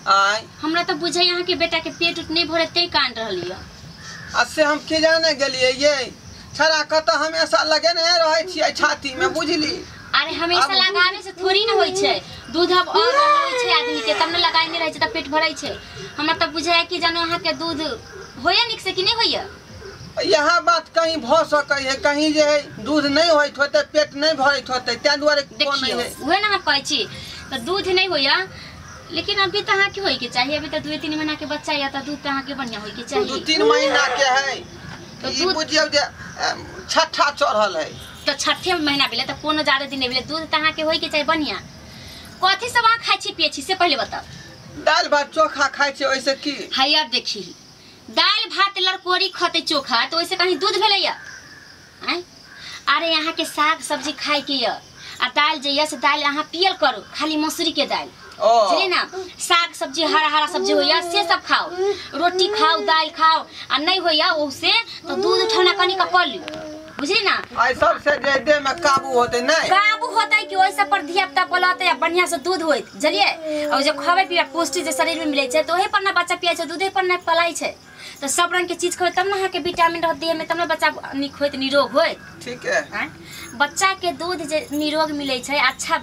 आय हमरा तो बुझे यहाँ के बेटा के पेट उठ नहीं भरे ते कान रहलिए अससे हम के जाने गेलिए ये छड़ा कत हमेशा लगे नहीं रहे छिए छाती में बुझली। अरे हमेशा लगावे से थोड़ी ना होई छे दूध अब और होई छे आदमी के तब न लगाई नहीं रहे छे त पेट भरै छे। हमरा त बुझाय कि जानो यहाँ के दूध होया निक से कि नहीं होया। यहाँ बात कहीं भ सकै है कहीं जे दूध नहीं होइत होते पेट नहीं भरत होते त्या द्वारे कोन नहीं है ओहे ना हम कहै छी त दूध नहीं होया। लेकिन अभी तो यहाँ के होई के चाहिए अभी तो 2-3 महीना के बच्चा या त दूध तो यहाँ के बढ़िया होई के चाहिए। 2-3 महीना के है तो ई बुझियो जे छठा चढ़ल है तो छठे महीना भेले तो कोनो ज्यादा दिन भेले दूध तहाँ के होई के चाहिए बढ़िया। कथी सब आ खाइ छी पिए छी से पहले बताओ। दाल भात चोखा खाइ छी ओइसे की हाय अब देखी दाल भात लड़कोरी खते चोखा तो ओइसे कहीं दूध भेले या। अरे यहाँ के साग सब्जी खाए के या आ दाल जे से दाल यहाँ पियल करो खाली मसूरी के दाल चलिए ना साग सब्जी हरा हरा सब्जी होया से सब खाओ रोटी खाओ दाल खाओ आ नहीं होया उससे तो दूध उठाना कनी का कर लियो बुझली ना। आई सब से देह में काबू होते नहीं काबू होता है कि ओइ सब पर धियापुता बोलते है बढ़िया से दूध होइत चलिए और जब खावे पिए पौष्टिक जे शरीर में मिले छे तो ओहे पर ना बच्चा पिए छे दूधे पर ना पलाई छे तो सब रंग के चीज खाओ तब ना के विटामिन रह देह में तब ना बच्चा निक होइत निरोग होइत। ठीक है बच्चा के दूध जे निरोग मिले छे अच्छा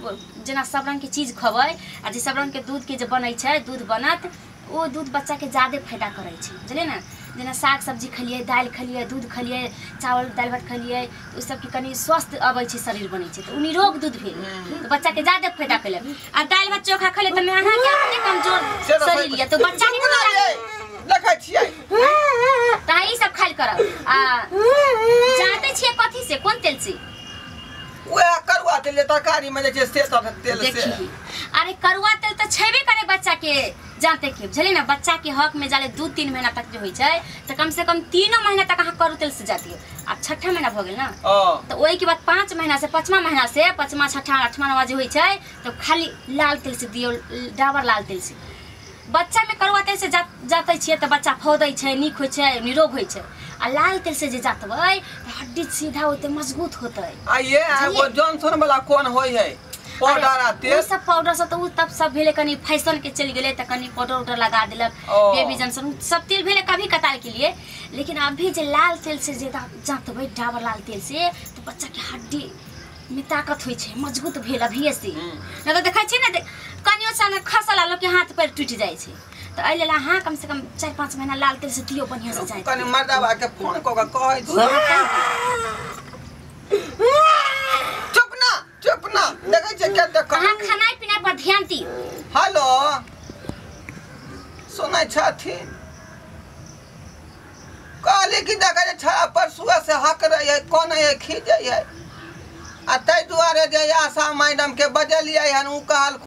जना सब रंग के चीज खबै आ जे सब रंग के दूध के जे बनै छे दूध बनत वो दूध बच्चा के ज्यादा फायदा करे छे बुझलिए ना। जना साग सब्जी खलिए दाल खलिए दूध खलिए चावल दाल भात खलिए तो उस सब के कनी स्वस्थ अबै छे शरीर बनै छे तो निरोग दूध भेल तो बच्चा के ज्यादा फायदा कले आ दाल भात चोखा खले त में अहाँ के अपने कमजोर शरीर लिया तो बच्चा के देखै छियै त ई सब खाइल करब आ जानते छिए कथी से कोन तेल से ओए करुआ तेल तरकारी में जे से तेल से अरे करुआ तेल तो छेबे करे बच्चा के जानते के बुझलिए ना बच्चा के हक में जाले 2-3 महीना तक जो होई छे तो कम से कम 3 महीना तक अहाँ करू तेल से जाती है आ छठा महीना भ गेल ना तो ओई के बाद 5 महीना से 5वां महीना से 5वां 6वां 8वां जे होई छे तो खाली लाल तेल से दियो डाबर लाल तेल से बच्चा में करुआ तेल से जाते छे तो बच्चा फौदै छे निक होय छे निरोग होय छे आ लाल तेल से जे जातबै तो हड्डी सीधा होते मजबूत होते। आ ये वो जॉनसन वाला कौन होय है पाउडर तेल वो सब पाउडर से तो तब सब भेले कनी फैशन के चल गेले त कनी पाउडर उडर लगा देलक बेबी जॉनसन सब तेल भेले कभी कतार के लिए। लेकिन अभी जे लाल तेल से जे जातबै डाबर लाल तेल से तो बच्चा के हड्डी में ताकत होय छे मजबूत भेल अभी से न तो देखै छी ना कनियो सा खसला लोग के हाथ पैर टूट जाय छे तो अइले ला हां कम से कम 4-5 महीना लाल तेल से दियो बढ़िया से जाय कनी मर्दावा के फोन क के कहै छी चुप ना देखै छे के देख हां खाना पीना पर ध्यान दियो। हेलो सुनै छथि कहली कि देखै छे परसुआ से हक रही है कोन है खींच है आ तै दुआरे जे आशा मैडम के बजलिए हन उ कहल